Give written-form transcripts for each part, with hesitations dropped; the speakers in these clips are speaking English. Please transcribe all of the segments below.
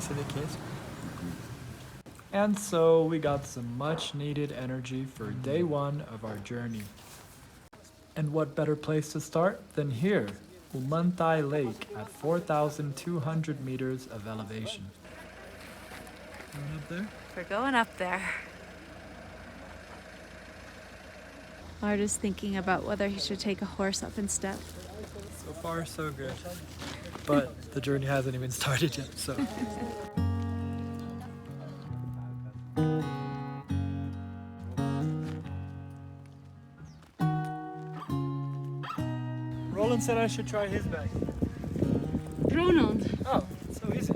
case. And so we got some much needed energy for day one of our journey. And what better place to start than here, Umantay Lake at 4,200 meters of elevation. Going up there? We're going up there. Art's thinking about whether he should take a horse up instead. So far, so good. But the journey hasn't even started yet, so. Roland said I should try his bag. Ronald. Oh, so easy.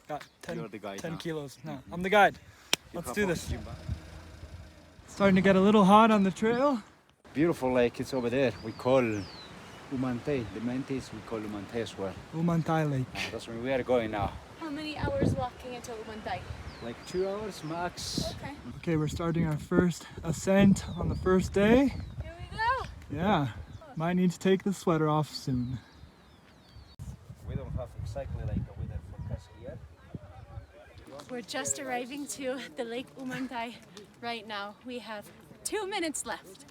Got 10, You're the guide 10 now. kilos. No, I'm the guide. Let's do this. Starting to get a little hot on the trail. Beautiful lake, it's over there. We call Umantay. The main thing we call Umantay as well. Umantay Lake. That's where we are going now. How many hours walking until Umantay? Like 2 hours max. Okay. Okay, we're starting our first ascent on the first day. Here we go. Yeah, might need to take the sweater off soon. We don't have exactly like a weather forecast yet. We're just arriving to the Lake Umantay right now. We have 2 minutes left.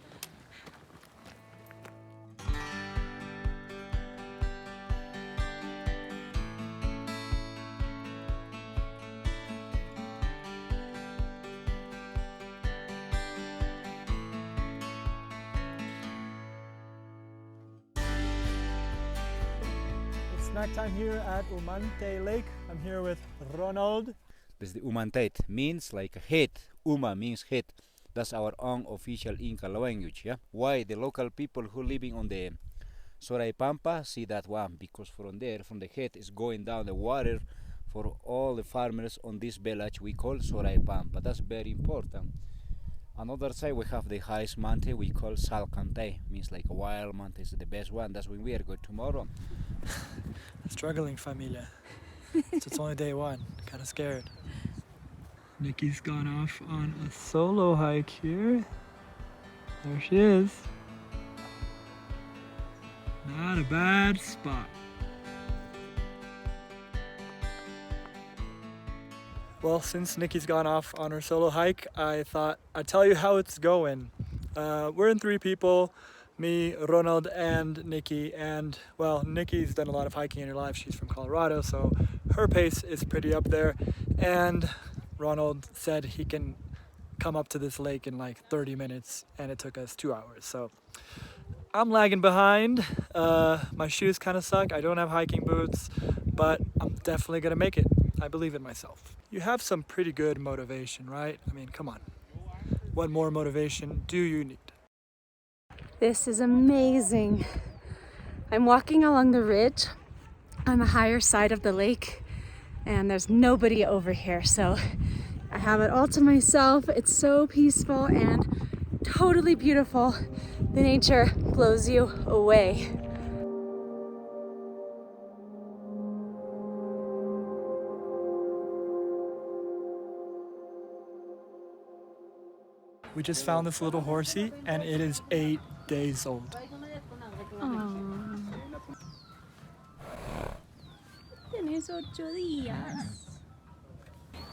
It's snack time here at Umantay Lake. I'm here with Ronald. This is the Umantay. Means like head. Uma means head. That's our own official Inca language. Yeah. Why the local people who living on the Soray Pampa see that one? Because from there, from the head, is going down the water for all the farmers on this village we call Soray Pampa. That's very important. Another side we have the highest mountain we call Salkantay. Means like a wild mountain is the best one. That's when we are going tomorrow. Struggling familia. So it's only day one. Kind of scared. Nikki's gone off on a solo hike here. There she is. Not a bad spot. Well, since Nikki's gone off on her solo hike, I thought I'd tell you how it's going. We're in 3 people, me, Ronald, and Nikki. And well, Nikki's done a lot of hiking in her life. She's from Colorado, so her pace is pretty up there. And Ronald said he can come up to this lake in like 30 minutes, and it took us 2 hours. So I'm lagging behind. My shoes kind of suck. I don't have hiking boots, but I'm definitely gonna make it. I believe in myself. You have some pretty good motivation, right? I mean, come on. What more motivation do you need? This is amazing. I'm walking along the ridge on the higher side of the lake, and there's nobody over here, so I have it all to myself. It's so peaceful and totally beautiful. The nature blows you away. We just found this little horsey, and it is 8 days old.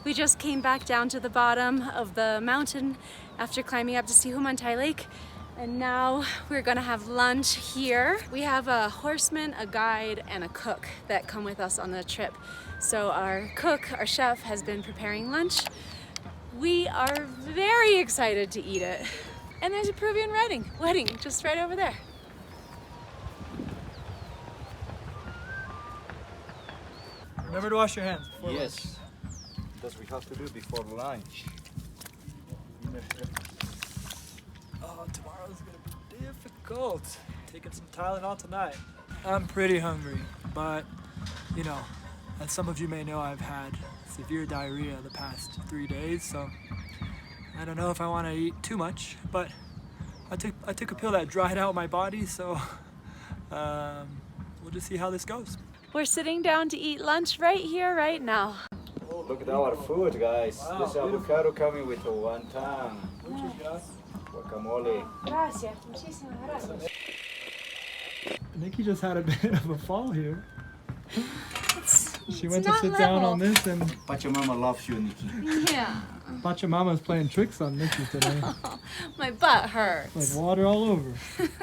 We just came back down to the bottom of the mountain after climbing up to see Umantay Lake, and now we're gonna have lunch here. We have a horseman, a guide, and a cook that come with us on the trip. So our cook, our chef, has been preparing lunch. We are very excited to eat it. And there's a Peruvian wedding just right over there. Remember to wash your hands before lunch. Yes. That's what we have to do before lunch. Oh, tomorrow's gonna be difficult. Taking some Tylenol tonight. I'm pretty hungry, but you know, as some of you may know, I've had severe diarrhea the past 3 days, so I don't know if I want to eat too much, but I took a pill that dried out my body, so we'll just see how this goes. We're sitting down to eat lunch right here, right now. Look at our food, guys. Wow, This avocado coming with a wonton. Guacamole. Gracias, muchísimas gracias. Nikki just had a bit of a fall here. It's She went to sit down on this, and Pachamama loves you, Nikki. Yeah. Pachamama's playing tricks on Nikki today. My butt hurts. Like water all over. This is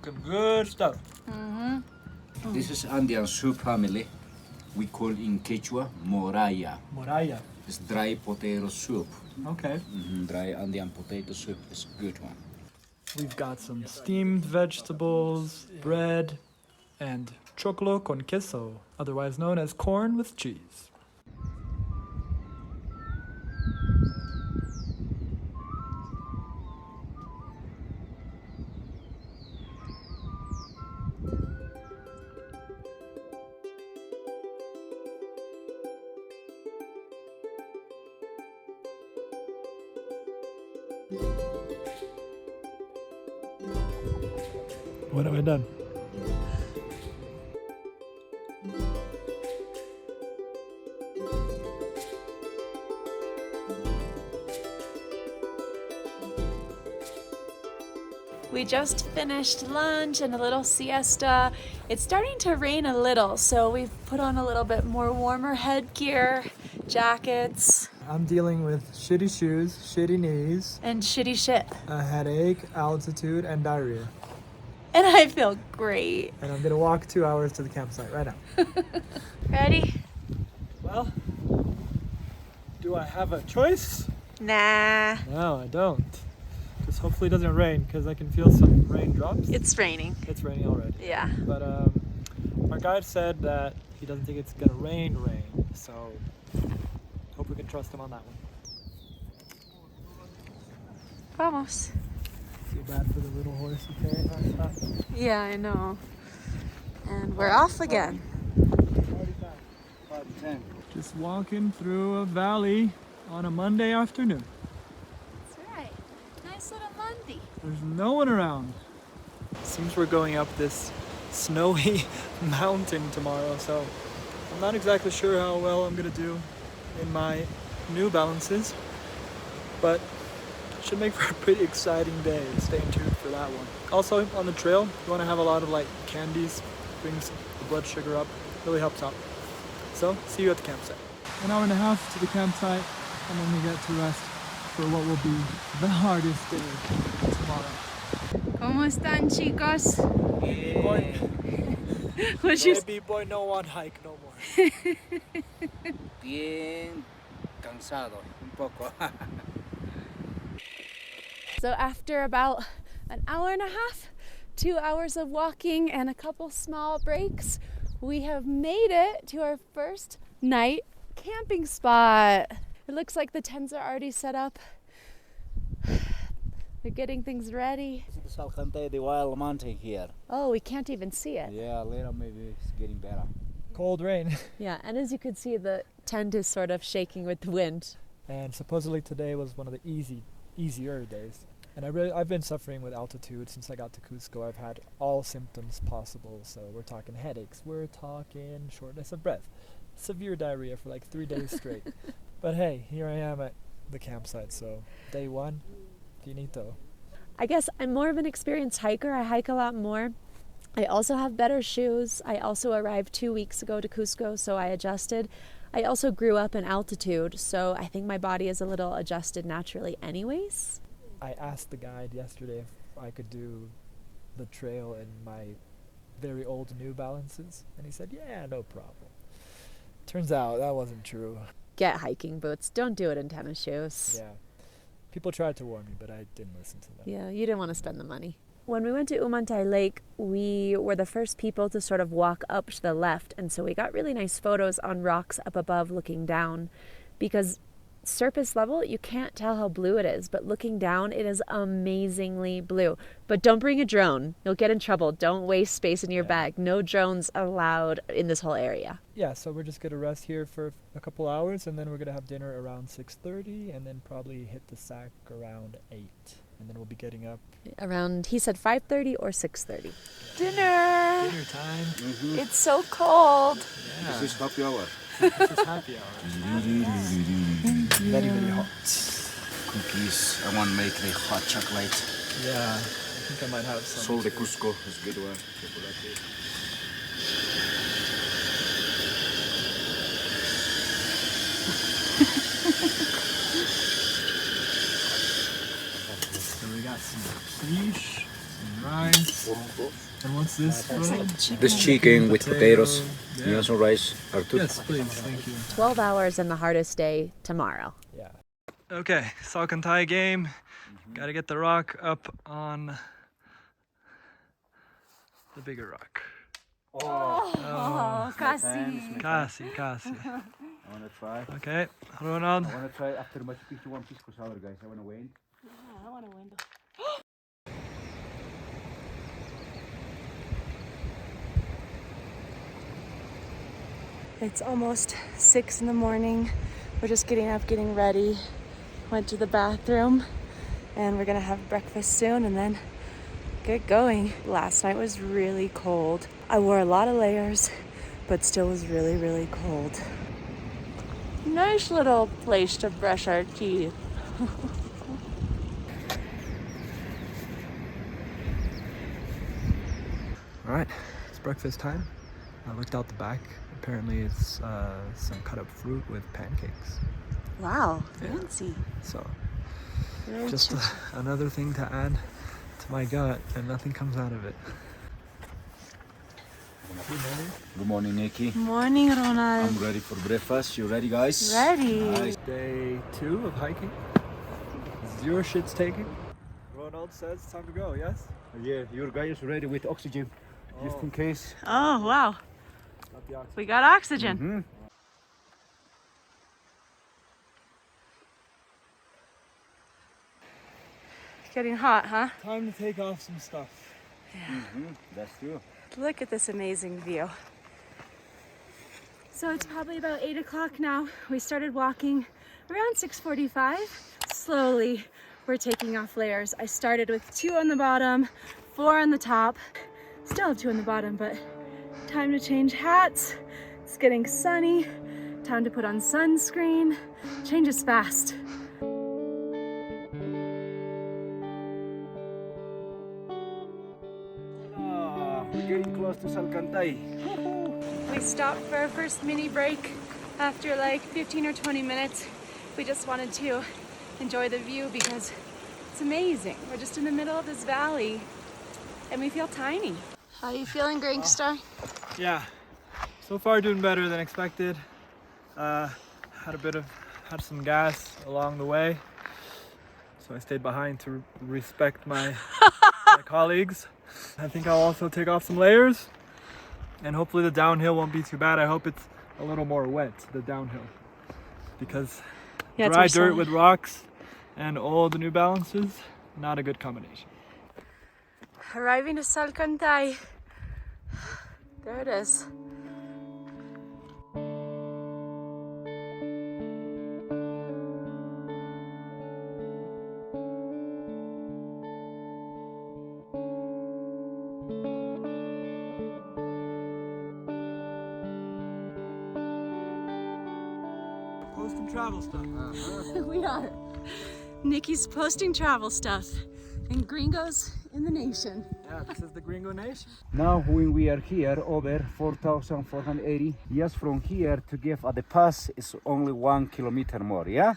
some good stuff. This is Andean soup family. We call in Quechua moraya. Moraya. It's dry potato soup. Okay. Dry Andean potato soup is a good one. We've got some steamed vegetables, bread, and choclo con queso, otherwise known as corn with cheese. What have I done? We just finished lunch and a little siesta. It's starting to rain a little, so we've put on a little bit more warmer headgear, jackets, I'm dealing with shitty shoes, shitty knees, and shitty shit. a headache, altitude, and diarrhea. And I feel great. And I'm gonna walk 2 hours to the campsite right now. Ready? Well, do I have a choice? Nah. No, I don't. Just hopefully it doesn't rain, because I can feel some raindrops. It's raining. It's raining already. Yeah. But our guide said that he doesn't think it's gonna rain, so hope we can trust him on that one. Vamos. Too bad for the little horse you carry on top. Yeah, I know. And we're off again. Just walking through a valley on a Monday afternoon. That's right. Nice little Monday. There's no one around. Seems we're going up this snowy mountain tomorrow, so I'm not exactly sure how well I'm gonna do in my New Balances, but it should make for a pretty exciting day. Stay tuned for that one. Also, on the trail, you want to have a lot of like candies, brings the blood sugar up, really helps out. So, see you at the campsite. 1 hour and a half to the campsite, and then we get to rest for what will be the hardest day tomorrow. ¿Cómo están, chicos? Boy, What's your... baby boy, no one hike no more. Bien cansado, un poco. So after about an hour and a half, 2 hours of walking and a couple small breaks, we have made it to our first night camping spot. It looks like the tents are already set up. They're getting things ready. This is the Salkantay, the wild mountain here. Oh, we can't even see it. Yeah, later maybe it's getting better. Cold rain. Yeah, and as you could see, the tent is sort of shaking with the wind. And supposedly today was one of the easier days. And I've been suffering with altitude since I got to Cusco. I've had all symptoms possible. So we're talking headaches, we're talking shortness of breath, severe diarrhea for like 3 days straight. But hey, here I am at the campsite. So day one, finito. I guess I'm more of an experienced hiker. I hike a lot more. I also have better shoes. I also arrived 2 weeks ago to Cusco, so I adjusted. I also grew up in altitude, so I think my body is a little adjusted naturally anyways. I asked the guide yesterday if I could do the trail in my very old New Balances, and he said, yeah, no problem. Turns out that wasn't true. Get hiking boots. Don't do it in tennis shoes. Yeah. People tried to warn me, but I didn't listen to them. Yeah, you didn't want to spend the money. When we went to Umantay Lake, we were the first people to sort of walk up to the left, and so we got really nice photos on rocks up above looking down, because surface level, you can't tell how blue it is, but looking down, it is amazingly blue. But don't bring a drone. You'll get in trouble. Don't waste space in your bag. No drones allowed in this whole area. Yeah, so we're just going to rest here for a couple hours, and then we're going to have dinner around 6:30, and then probably hit the sack around 8. And then we'll be getting up. Around, he said 5:30 or 6:30. Yeah. Dinner! Dinner time. Mm-hmm. It's so cold. Yeah. This is happy hour. This is happy hour. Very, very hot. Cookies. I want to make the hot chocolate. Yeah, I think I might have some. Sol de Cusco is a good one. Chocolate. quiche, and rice. And what's this? This chicken with potatoes, Yeah. and some rice. Yes, please. Thank you. 12 hours and the hardest day tomorrow. Okay, Salkantay game. Gotta get the rock up on the bigger rock. Oh, casi. Kasi. I wanna try. Okay, Ronald. I wanna try after Machu Picchu one pisco sour, guys. I wanna win. I want to win. It's almost 6 in the morning. We're just getting up, getting ready. Went to the bathroom and we're gonna have breakfast soon and then get going. Last night was really cold. I wore a lot of layers, but still was really, really cold. Nice little place to brush our teeth. All right, it's breakfast time. I looked out the back. Apparently it's some cut up fruit with pancakes. Wow, fancy. So Very just another thing to add to my gut and nothing comes out of it. Good morning, Nikki. Morning, Ronald. I'm ready for breakfast. You ready, guys? Ready. Nice. Day 2 of hiking. 0 shits taken. Ronald says it's time to go, yes? Yeah, your guy is ready with oxygen, just in case. Oh, wow. Not the oxygen. We got oxygen. Mm-hmm. Getting hot, huh? Time to take off some stuff. That's true. Look at this amazing view. So it's probably about 8 o'clock now. We started walking around 6:45. Slowly, we're taking off layers. I started with 2 on the bottom, 4 on the top. Still have 2 on the bottom, but time to change hats. It's getting sunny. Time to put on sunscreen. Changes fast. We're getting close to Salkantay. We stopped for our first mini break after like 15 or 20 minutes. We just wanted to enjoy the view because it's amazing. We're just in the middle of this valley and we feel tiny. How are you feeling, Gangster? Yeah, so far doing better than expected. Had some gas along the way, so I stayed behind to respect my colleagues. I think I'll also take off some layers, and hopefully the downhill won't be too bad. I hope it's a little more wet, the downhill, because dry dirt with rocks and old New Balances, not a good combination. Arriving to Salkantay. There it is. Posting travel stuff. We are. Nikki's posting travel stuff and gringos in the nation. Yeah, this is the Gringo Nation. Now when we are here over 4,480, just from here to get at the pass is only 1 kilometer more, yeah?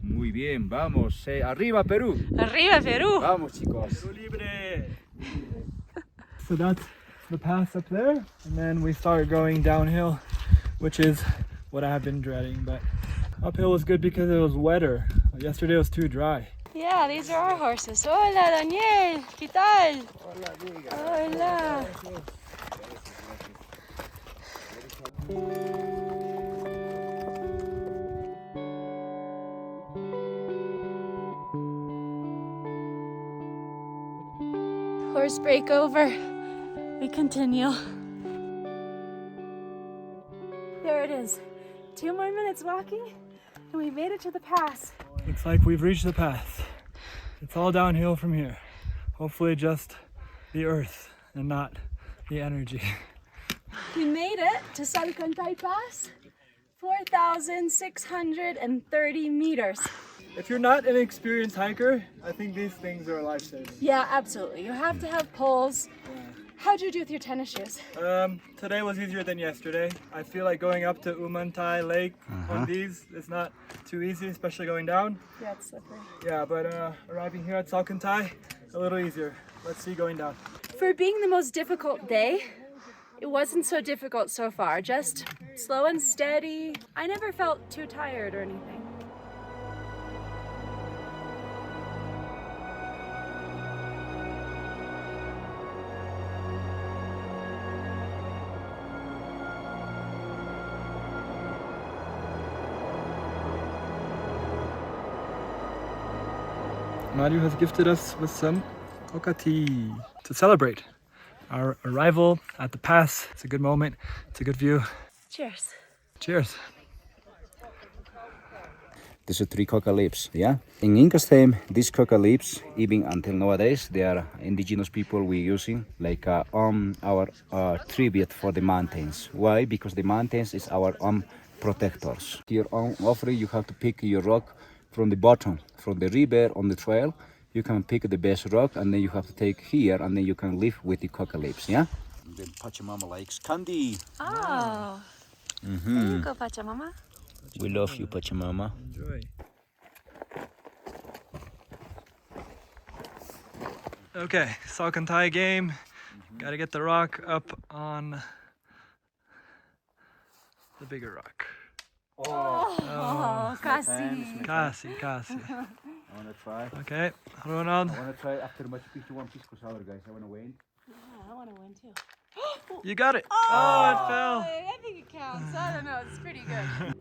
Muy bien, vamos. Say arriba Peru. Arriba, Peru. Vamos, chicos. Peru libre. So that's the pass up there, and then we start going downhill, which is what I have been dreading, but uphill was good because it was wetter. Yesterday was too dry. Yeah, these are our horses. Hola, Daniel. ¿Qué tal? Hola. Horse break over. We continue. There it is. 2 more minutes walking, and we made it to the pass. Looks like we've reached the pass. It's all downhill from here. Hopefully just the earth and not the energy. We made it to Salkantay Pass, 4,630 meters. If you're not an experienced hiker, I think these things are life-saving. Yeah, absolutely. You have to have poles. How'd you do with your tennis shoes? Today was easier than yesterday. I feel like going up to Umantai Lake on these is not too easy, especially going down. Yeah, it's slippery. Yeah, but arriving here at Salkantay, a little easier. Let's see going down. For being the most difficult day, it wasn't so difficult so far. Just slow and steady. I never felt too tired or anything. Mario has gifted us with some coca tea to celebrate our arrival at the pass. It's a good moment. It's a good view. Cheers. Cheers. These are 3 coca leaves, yeah? In Inca's time, these coca leaves, even until nowadays, they are indigenous people we using like our tribute for the mountains. Why? Because the mountains is our protectors. Your own offering, you have to pick your rock from the bottom, from the river on the trail. You can pick the best rock and then you have to take here and then you can live with the coca leaves, yeah? And then Pachamama likes candy. Oh. There you go, Pachamama. We love you, Pachamama. Enjoy. Okay, Salkantay game. Gotta get the rock up on the bigger rock. Oh, casi. Casi. I wanna try. Okay, Ronald, I wanna try after Machu Picchu one piece because guys, I wanna win. Yeah, I want to win too. you got it. Oh, it fell. I think it counts. I don't know. It's pretty good.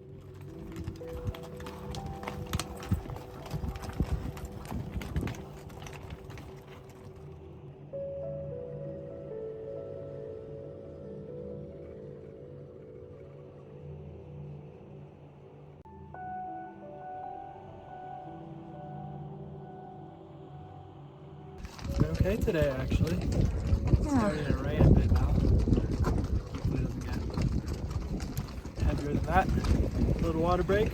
Been okay today, actually. It's starting to rain a bit now. Hopefully it doesn't get heavier than that. A little water break.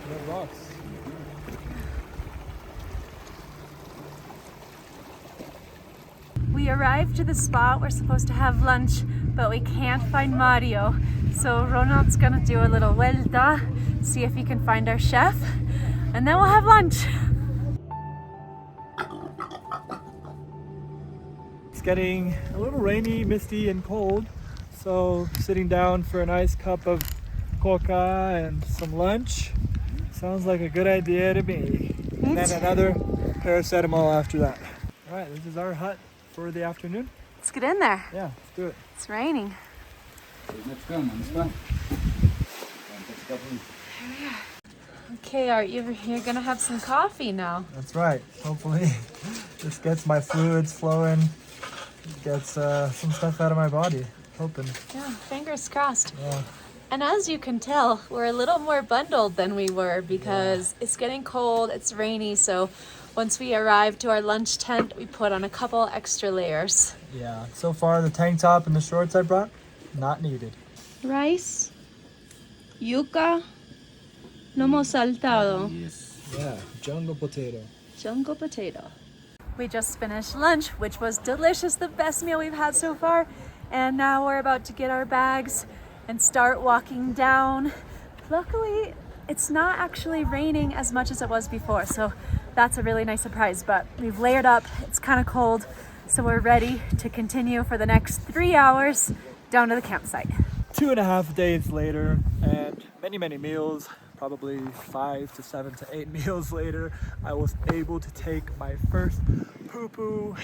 Red rocks. We arrived to the spot we're supposed to have lunch, but we can't find Mario. So Ronald's gonna do a little vuelta, see if he can find our chef, and then we'll have lunch. It's getting a little rainy, misty, and cold. So sitting down for a nice cup of coca and some lunch sounds like a good idea to me. And then another paracetamol after that. All right, this is our hut for the afternoon. Let's get in there. Yeah, let's do it. It's raining. Let's go, man. Okay, Art, you're gonna have some coffee now. That's right. Hopefully this gets my fluids flowing, gets some stuff out of my body. Hoping. Yeah, fingers crossed. Yeah. And as you can tell, we're a little more bundled than we were because it's getting cold, it's rainy, so once we arrived to our lunch tent, we put on a couple extra layers. Yeah, so far the tank top and the shorts I brought, not needed. Rice, yuca, lomo saltado, Yeah, jungle potato. jungle potato. We just finished lunch, which was delicious, the best meal we've had so far. And now we're about to get our bags and start walking down. Luckily, it's not actually raining as much as it was before, so that's a really nice surprise. But we've layered up, it's kind of cold, so we're ready to continue for the next 3 hours down to the campsite. 2.5 days later, and many meals, probably 5 to 7 to 8 meals later, I was able to take my first poo-poo.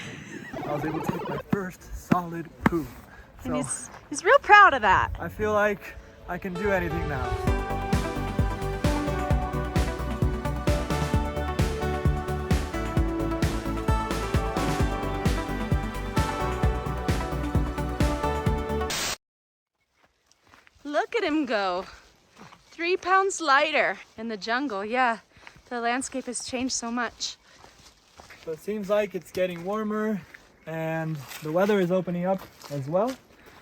I was able to take my first solid poo. And So he's real proud of that. I feel like I can do anything now. Look at him go. 3 pounds lighter in the jungle. Yeah, the landscape has changed so much. So it seems like it's getting warmer and the weather is opening up as well.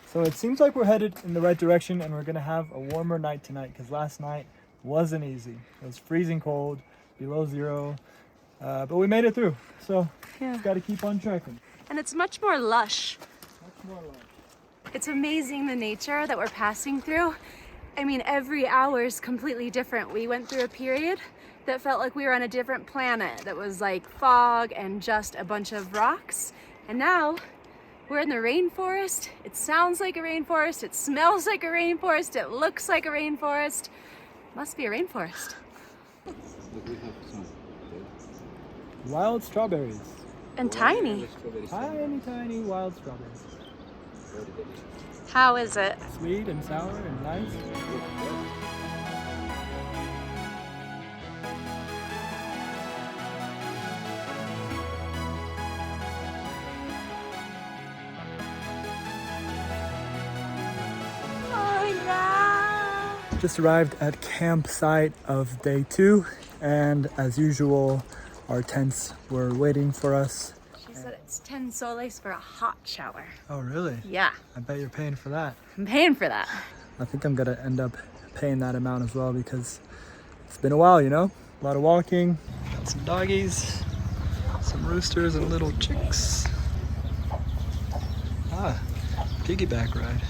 So it seems like we're headed in the right direction and we're gonna have a warmer night tonight because last night wasn't easy. It was freezing cold, below zero, but we made it through. So Yeah. just gotta keep on trekking. And it's much more lush. Much more love. It's amazing the nature that we're passing through. I mean, every hour is completely different. We went through a period that felt like we were on a different planet that was like fog and just a bunch of rocks. And now we're in the rainforest. It sounds like a rainforest. It smells like a rainforest. It looks like a rainforest. Must be a rainforest. Wild strawberries. And tiny. Tiny, tiny wild strawberries. How is it? Sweet and sour and nice. Oh yeah! Just arrived at campsite of day 2, and as usual, our tents were waiting for us. She said it's 10 soles for a hot shower. Oh, really? Yeah, I bet you're paying for that. I'm paying for that. I think I'm gonna end up paying that amount as well because it's been a while, you know? A lot of walking. Got some doggies, some roosters and little chicks. Ah, piggyback ride.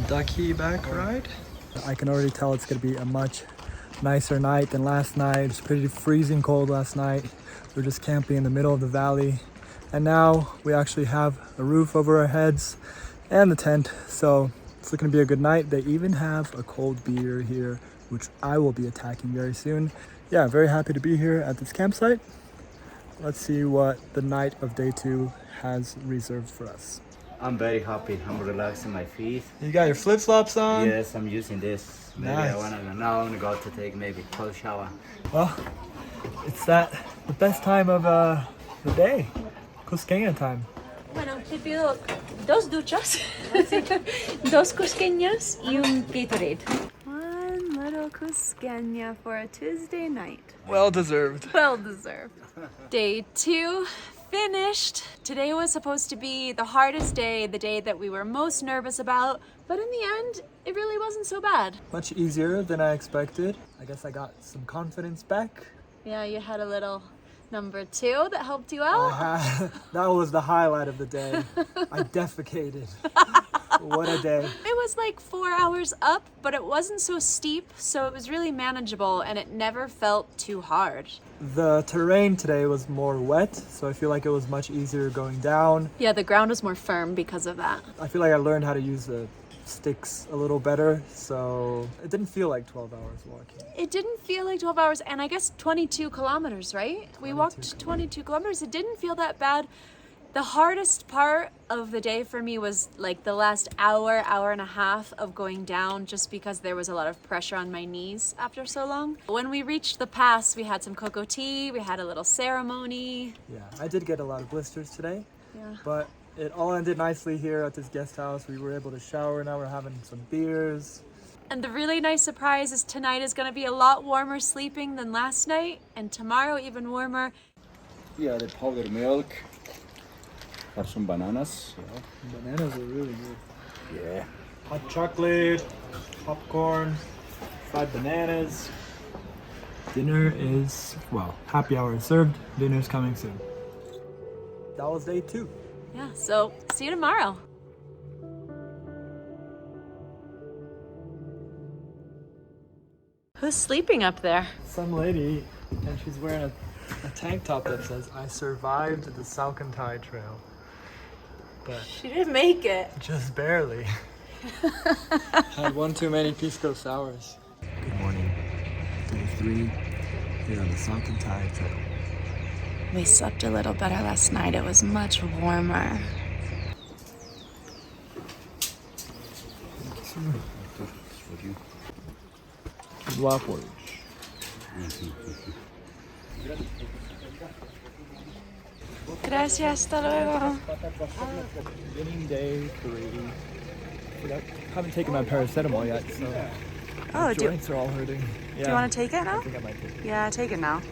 Ducky back ride. I can already tell it's gonna be a much nicer night than last night. It was pretty freezing cold last night. We were just camping in the middle of the valley. And now we actually have a roof over our heads and the tent. So it's looking to be a good night. They even have a cold beer here, which I will be attacking very soon. Yeah, very happy to be here at this campsite. Let's see what the night of day 2 has reserved for us. I'm very happy. I'm relaxing my feet. You got your flip-flops on? Yes, I'm using this. Maybe Nice. now I'm gonna go to take maybe cold shower. Well, it's the best time of the day. Cusqueña time. Bueno, te pido 2 duchas, 2 cusqueñas y un Gatorade. One little cusqueña for a Tuesday night. Well deserved. Well deserved. Day 2 finished. Today was supposed to be the hardest day, the day that we were most nervous about, but in the end, it really wasn't so bad. Much easier than I expected. I guess I got some confidence back. Yeah, you had a little number 2 that helped you out. That was the highlight of the day. I defecated. What a day. It was like 4 hours up, but it wasn't so steep, so it was really manageable and it never felt too hard. The terrain today was more wet, so I feel like it was much easier going down. Yeah, the ground was more firm because of that. I feel like I learned how to use the sticks a little better, so it didn't feel like 12 hours walking. It didn't feel like 12 hours, and I guess 22 kilometers, right? We walked 22 kilometers. It didn't feel that bad. The hardest part of the day for me was like the last hour, hour and a half of going down, just because there was a lot of pressure on my knees after so long. When we reached the pass, we had some cocoa tea, we had a little ceremony. Yeah, I did get a lot of blisters today, Yeah. but it all ended nicely here at this guest house. We were able to shower, now we're having some beers. And the really nice surprise is tonight is gonna be a lot warmer sleeping than last night, and tomorrow even warmer. Yeah, the powdered milk. Or some bananas. Bananas are really good. Yeah. Hot chocolate, popcorn, fried bananas. Dinner is, well, happy hour is served. Dinner's coming soon. That was day 2. Yeah, so see you tomorrow. Who's sleeping up there? Some lady, and she's wearing a tank top that says, "I survived the Salkantay Trail." But She didn't make it. just barely. Had one too many pisco sours. Good morning. Day 3 here on the Salkantay Trail. We slept a little better last night. It was much warmer. Dwa porridge. Gracias, hasta luego. Beginning day 3. Haven't taken my paracetamol yet, so Oh, my do joints are all hurting. Yeah, you want to take it I now? think I might take it. Yeah, take it now.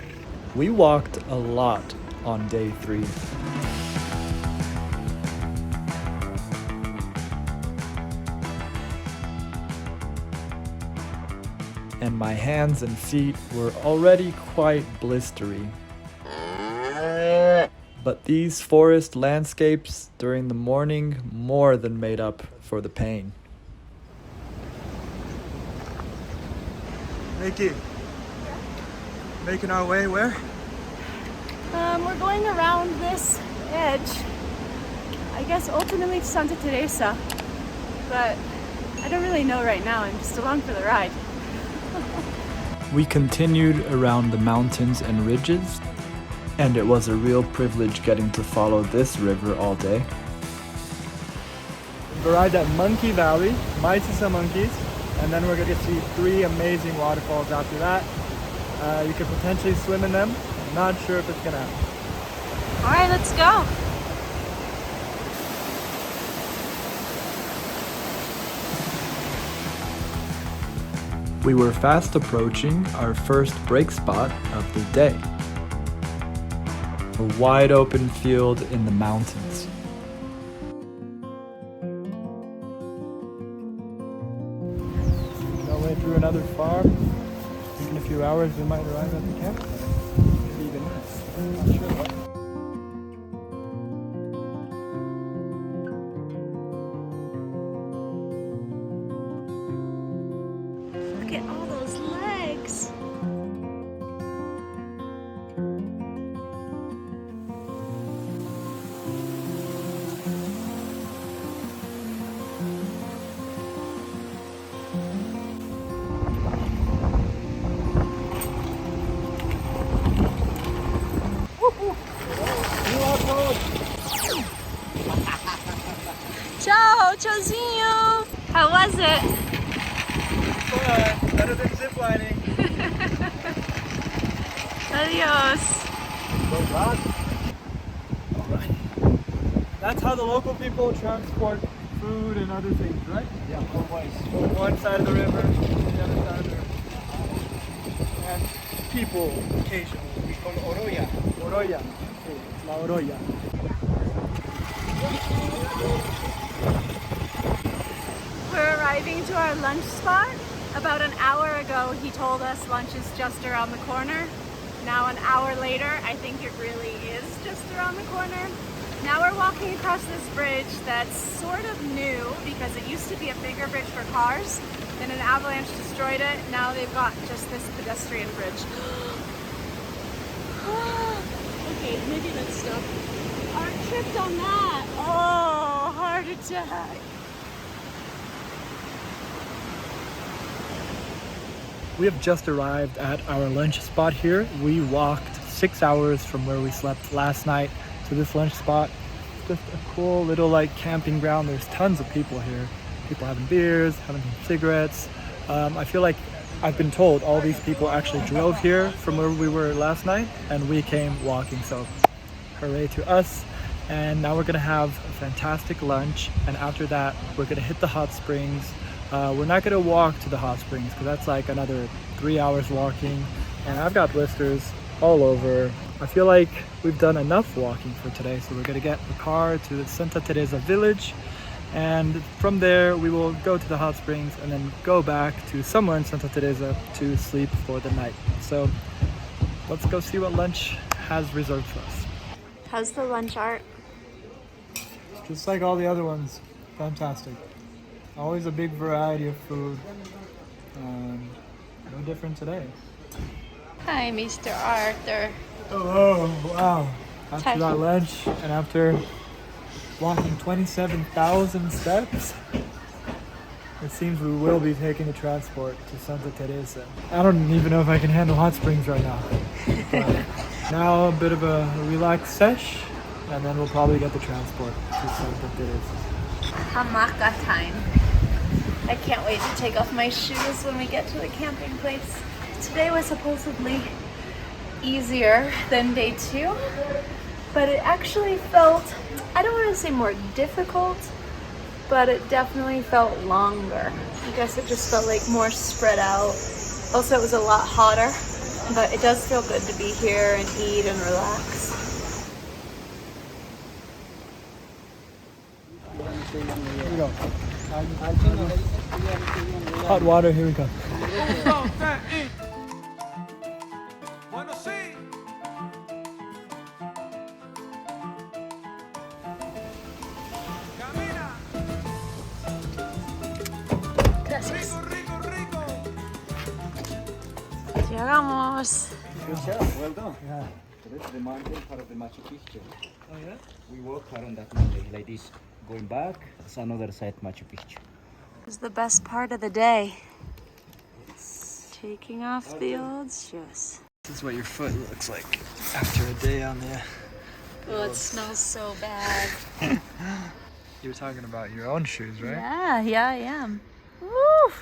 We walked a lot on day 3. And my hands and feet were already quite blistery. But these forest landscapes during the morning more than made up for the pain. Nikki, making our way where? We're going around this edge. I guess ultimately to Santa Teresa, but I don't really know right now. I'm just along for the ride. We continued around the mountains and ridges, and it was a real privilege getting to follow this river all day. We arrived at Monkey Valley, might see some monkeys, and then we're going to see 3 amazing waterfalls after that. You could potentially swim in them. I'm not sure if it's going to happen. All right, let's go. We were fast approaching our first break spot of the day. A wide open field in the mountains. Making our way through another farm. I think in a few hours we might arrive at the campsite. Maybe even less. I'm not sure what. Look at all those legs. Ciao, tchauzinho. How was it? Better than ziplining. Adios. Alright. That's how the local people transport food and other things, right? Yeah, always. From one side of the river to the other side of the river. And people occasionally. We call Oroya. Oroya. Sí, it's la Oroya. We're arriving to our lunch spot. About an hour ago, he told us lunch is just around the corner. Now an hour later, I think it really is just around the corner. Now we're walking across this bridge that's sort of new because it used to be a bigger bridge for cars. Then an avalanche destroyed it. Now they've got just this pedestrian bridge. Okay, maybe let's stop. Our tripped on that. Oh, heart attack. We have just arrived at our lunch spot here. We walked 6 hours from where we slept last night to this lunch spot. Just a cool little like camping ground. There's tons of people here. People having beers, having cigarettes. I feel like I've been told all these people actually drove here from where we were last night and we came walking. So hooray to us. And now we're gonna have a fantastic lunch. And after that, we're gonna hit the hot springs. We're not gonna walk to the hot springs because that's like another 3 hours walking. And I've got blisters all over. I feel like we've done enough walking for today. So we're gonna get the car to the Santa Teresa village. And from there, we will go to the hot springs and then go back to somewhere in Santa Teresa to sleep for the night. So let's go see what lunch has reserved for us. How's the lunch, Art? Just like all the other ones, fantastic. Always a big variety of food. No different today. Hi, Mr. Arthur. Oh, wow. After Thatch. that lunch and after walking 27,000 steps, it seems we will be taking the transport to Santa Teresa. I don't even know if I can handle hot springs right now. But now a bit of a relaxed sesh, and then we'll probably get the transport to Santa Teresa. Hamaka time. I can't wait to take off my shoes when we get to the camping place. Today was supposedly easier than day 2, but it actually felt, I don't want to say more difficult, but it definitely felt longer. I guess it just felt like more spread out. Also, it was a lot hotter, but it does feel good to be here and eat and relax. Here we go. Hot water, here we go. Llegamos. Good job, well done. Yeah. So that's the mountain part of the Machu Picchu. Oh yeah? We walk around that mountain like this. Going back, it's another side Machu Picchu. This is the best part of the day. Taking off the old shoes. This is what your foot looks like after a day on the... Oh, it smells so bad. You were talking about your own shoes, right? Yeah, I am. Woo!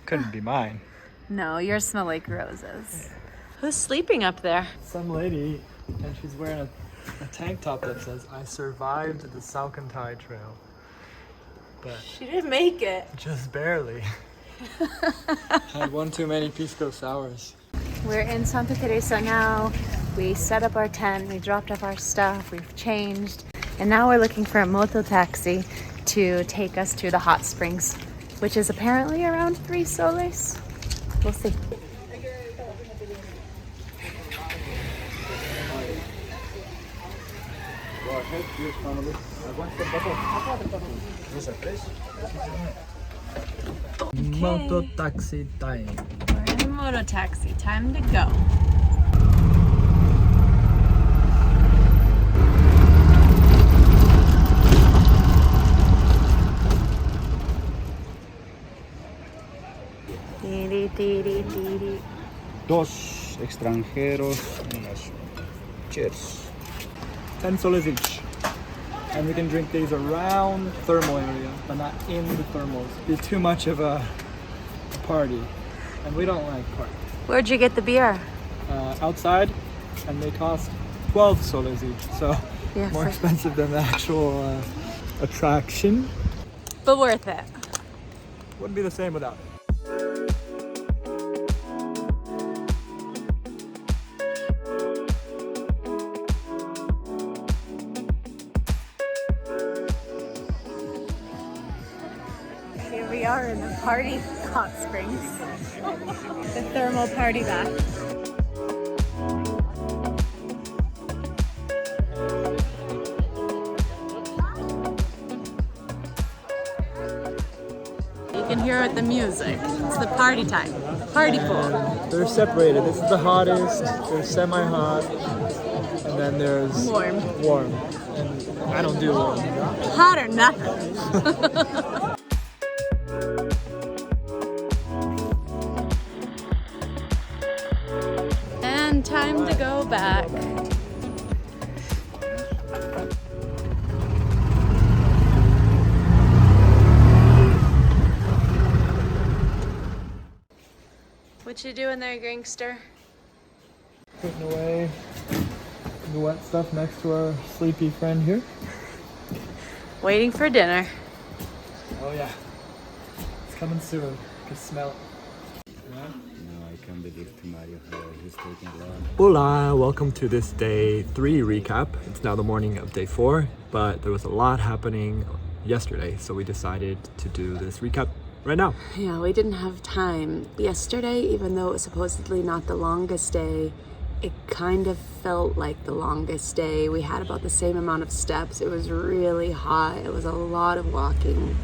Couldn't be mine. No, yours smell like roses. Who's sleeping up there? Some lady, and she's wearing a tank top that says, "I survived the Salkantay Trail." But She didn't make it. just barely. Had one too many pisco sours. We're in Santa Teresa now. We set up our tent, we dropped off our stuff, we've changed, and now we're looking for a moto taxi to take us to the hot springs, which is apparently around 3 soles. We'll see. Go ahead, please, family. Moto taxi time. We're in a moto taxi. Time to go. Dos extranjeros en las cheers. 10 soles each. And we can drink these around thermal area, but not in the thermals. Be too much of a party. And we don't like parties. Where'd you get the beer? Outside, and they cost 12 soles each. So Yeah, more expensive than the actual attraction. but worth it. Wouldn't be the same without it. Here we are in the party hot springs. The thermal party bath. You can hear it, the music. It's the party time. Party pool. They're separated. This is the hottest, there's semi-hot, and then there's Warm. warm. And I don't do warm. Hot or nothing. And time to go back. What you doing there, gangster? Putting away the wet stuff next to our sleepy friend here. Waiting for dinner. Oh yeah, it's coming soon. You can smell it. No, I can't believe Mario he's taking long. Hola, welcome to this day 3 recap. It's now the morning of day 4, but there was a lot happening yesterday, so we decided to do this recap right now. Yeah, we didn't have time. Yesterday, even though it was supposedly not the longest day, it kind of felt like the longest day. We had about the same amount of steps. It was really hot. It was a lot of walking.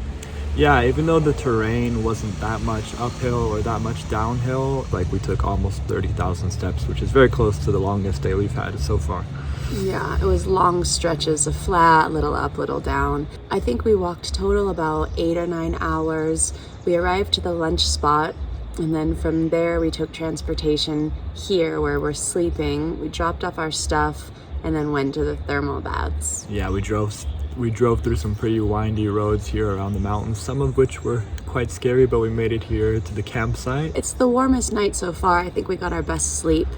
Yeah, even though the terrain wasn't that much uphill or that much downhill, like we took almost 30,000 steps, which is very close to the longest day we've had so far. Yeah, it was long stretches of flat, little up, little down. I think we walked total about 8 or 9 hours. We arrived to the lunch spot, and then from there we took transportation here where we're sleeping. We dropped off our stuff and then went to the thermal baths. Yeah, we drove through some pretty windy roads here around the mountains, some of which were quite scary, but we made it here to the campsite. It's the warmest night so far. I think we got our best sleep.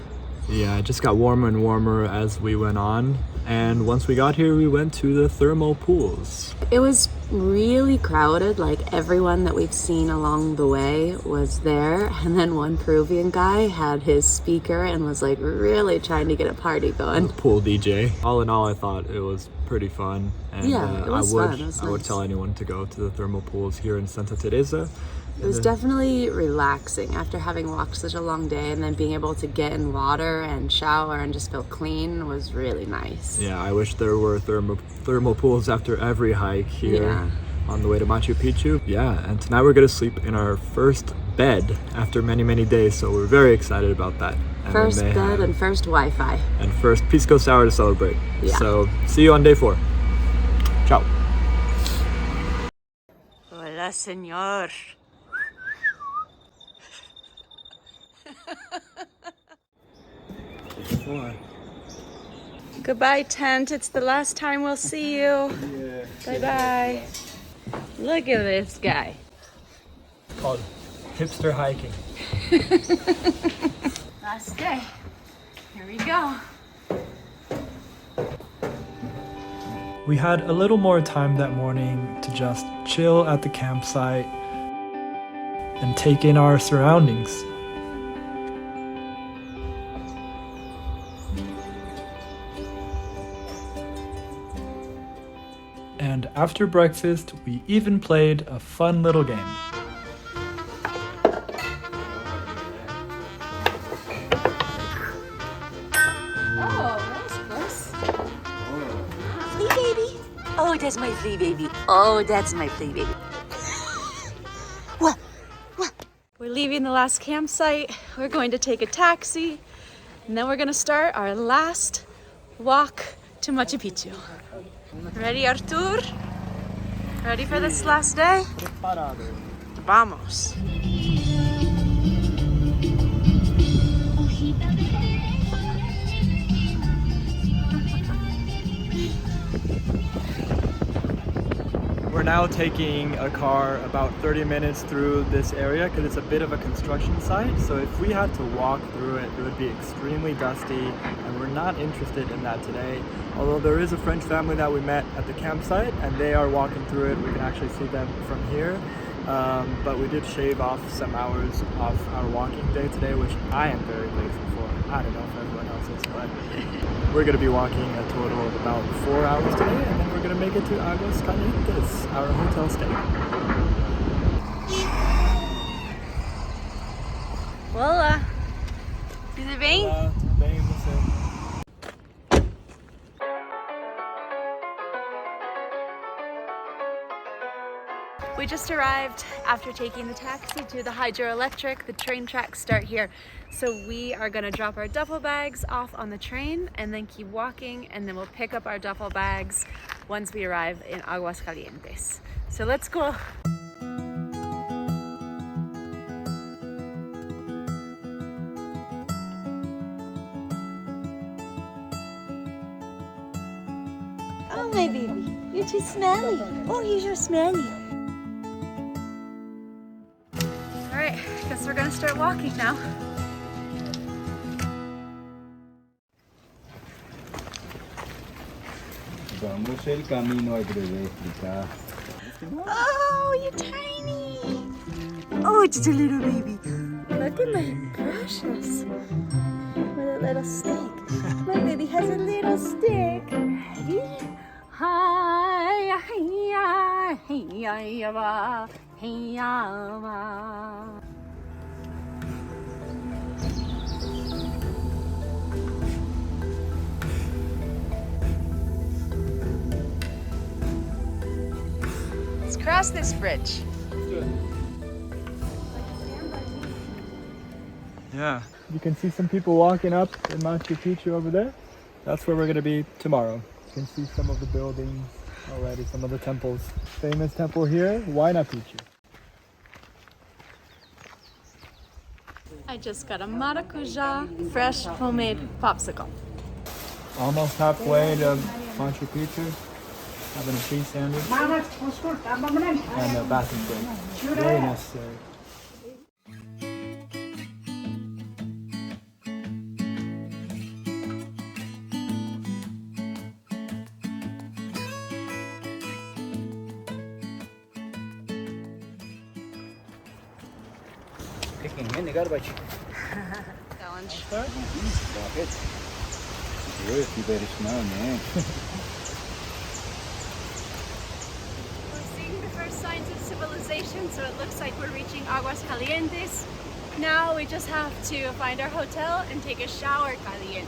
Yeah, it just got warmer and warmer as we went on. And once we got here, we went to the thermal pools. It was really crowded, like everyone that we've seen along the way was there. And then one Peruvian guy had his speaker and was like really trying to get a party going. Pool DJ. All in all, I thought it was pretty fun. And Yeah, it was fun. It was I would nice. tell anyone to go to the thermal pools here in Santa Teresa. It was definitely relaxing after having walked such a long day, and then being able to get in water and shower and just feel clean was really nice. Yeah, I wish there were thermal pools after every hike here Yeah. on the way to Machu Picchu. Yeah, and tonight we're gonna sleep in our first bed after many days, so we're very excited about that. And First then they bed have- and first Wi-Fi. and first pisco sour to celebrate. Yeah. So see you on day 4. Ciao. Hola, señor. Goodbye, tent. It's the last time we'll see you. Bye-bye. Look at this guy. Called hipster hiking. Last day. Here we go. We had a little more time that morning to just chill at the campsite and take in our surroundings. And after breakfast, we even played a fun little game. Oh, that was close. Flea baby. Oh, that's my flea baby. Oh, that's my flea baby. What? We're leaving the last campsite. We're going to take a taxi, and then we're going to start our last walk to Machu Picchu. Ready, Artur? Ready for this last day? Vamos. We're now taking a car about 30 minutes through this area because it's a bit of a construction site. So if we had to walk through it, it would be extremely dusty, and we're not interested in that today. Although there is a French family that we met at the campsite and they are walking through it. We can actually see them from here. But we did shave off some hours off our walking day today, which I am very grateful for. I don't know if everyone else is, but we're going to be walking a total of about 4 hours today, and then we're going to make it to Aguas Calientes, our hotel stay. Voila. Tudo bem? Olá, tudo bem, e você? We just arrived after taking the taxi to the hydroelectric. The train tracks start here. So we are gonna drop our duffel bags off on the train and then keep walking, and then we'll pick up our duffel bags once we arrive in Aguas Calientes. So let's go. Oh, my baby. You're too smelly. Oh, you're so smelly. All right, guess we're gonna start walking now. Vamos el camino hay que explicar. Oh, you're tiny. Oh, just a little baby. Look at my precious. With a little stick. My baby has a little stick. Ready? Hi, hi, hi, hi, hi. Let's cross this bridge. Yeah. You can see some people walking up in Machu Picchu over there. That's where we're going to be tomorrow. You can see some of the buildings already, some of the temples. Famous temple here, Huayna Picchu. I just got a maracuja fresh homemade popsicle. Almost halfway to Machu Picchu. Having a cheese sandwich and a bathroom break. Very necessary. Picking in the garbage. Challenge. Bucket. Dirty, very small, man. We're seeing the first signs of civilization, so it looks like we're reaching Aguas Calientes. Now we just have to find our hotel and take a shower caliente.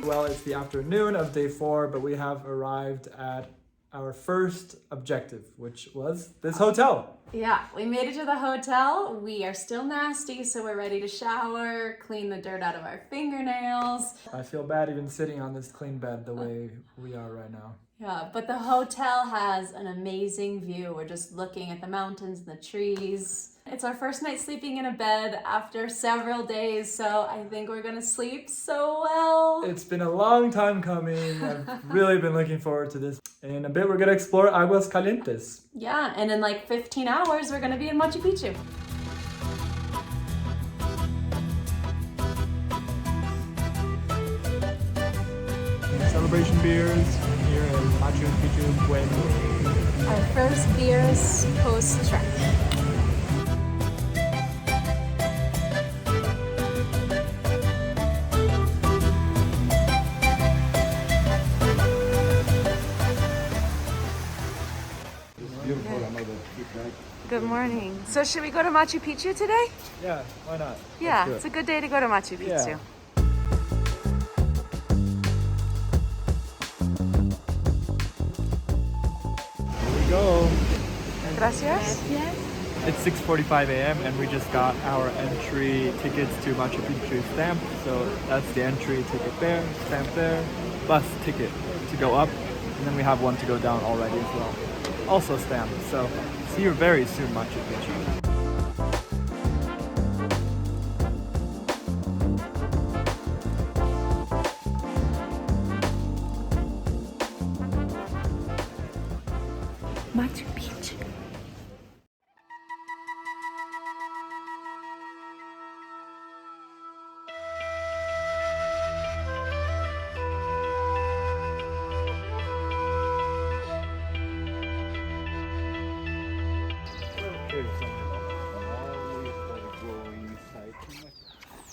Well, it's the afternoon of day 4, but we have arrived at our first objective, which was this hotel. Yeah, we made it to the hotel. We are still nasty, so we're ready to shower, clean the dirt out of our fingernails. I feel bad even sitting on this clean bed the way we are right now. Yeah, but the hotel has an amazing view. We're just looking at the mountains and the trees. It's our first night sleeping in a bed after several days, so I think we're gonna sleep so well. It's been a long time coming. I've really been looking forward to this. In a bit, we're gonna explore Aguas Calientes. Yeah, and in like 15 hours, we're gonna be in Machu Picchu. Celebration beers here in Machu Picchu, Pueblo. Our first beers post-trek. Good morning. So should we go to Machu Picchu today? Yeah, why not? Yeah, do it. it's a good day to go to Machu Picchu. Yeah. Here we go. Gracias. It's 6:45 a.m. and we just got our entry tickets to Machu Picchu stamped. So that's the entry ticket there, stamp there, bus ticket to go up, and then we have one to go down already as well. Also stamped. So see you very soon, Machu Picchu. Machu Picchu.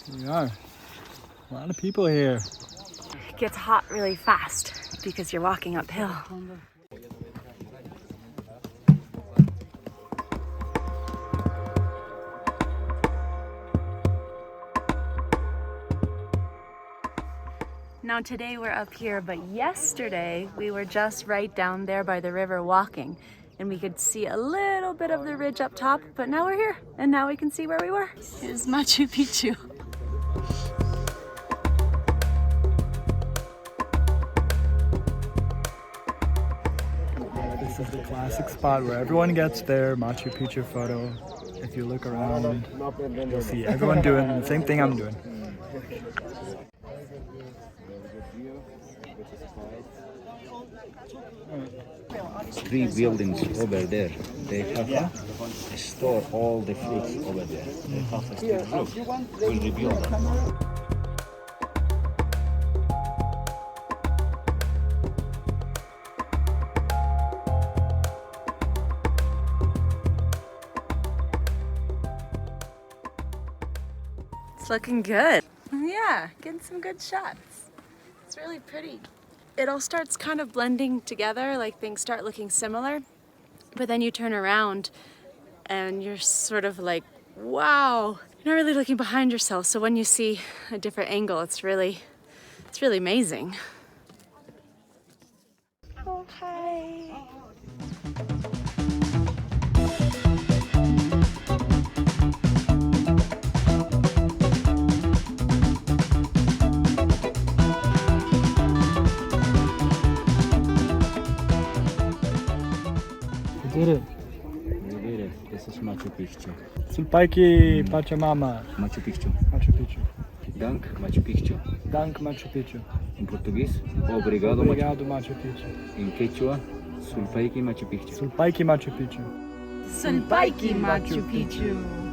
Here we are. A lot of people here. It gets hot really fast because you're walking uphill. Now today we're up here, but yesterday we were just right down there by the river walking, and we could see a little bit of the ridge up top, but now we're here and now we can see where we were. Here's Machu Picchu. This is the classic spot where everyone gets their Machu Picchu photo. If you look around, you'll see everyone doing the same thing I'm doing. Three buildings over there. They have stored all the fruits over there. They have a street. Look, we'll rebuild them. It's looking good. Yeah, getting some good shots. It's really pretty. It all starts kind of blending together, like things start looking similar, but then you turn around and you're sort of like, wow, you're not really looking behind yourself. So when you see a different angle, it's really amazing. Oh, hi. We did it. We did it. This is Machu Picchu. Sulpaiki Pachamama. Machu Picchu. Machu Picchu. Dank Machu Picchu. Dank Machu Picchu. Em português, obrigado, Obrigado Machu Picchu. Em quechua, Sulpaiki Machu Picchu. Sulpaiki Machu Picchu. Salkantay Machu Picchu.